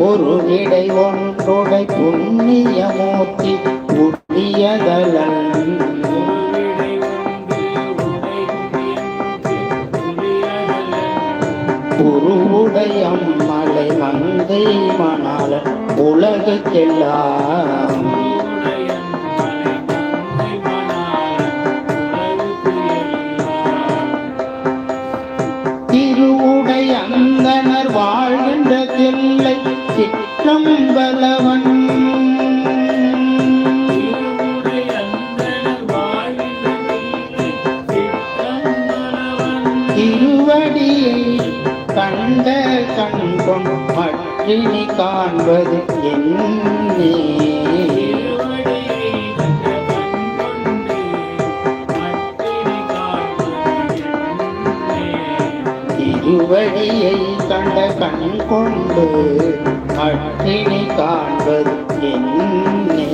ஒரு விடை ஒன்றுடை புண்ணியமூர்த்தி உடையதலன் உருவுடையம் மலை மந்தை மணால உலகுக்கெல்லாம் திருவுடை அந்தனர் வாழ்கின்ற தில்லை சிற்றம்பலவன் திருவடியை கண்ட கண்கொண் மற்றினி காண்பது என்னே திருவடியை கண்ட கண் கொண்டு மற்றினி காண்பது என்னே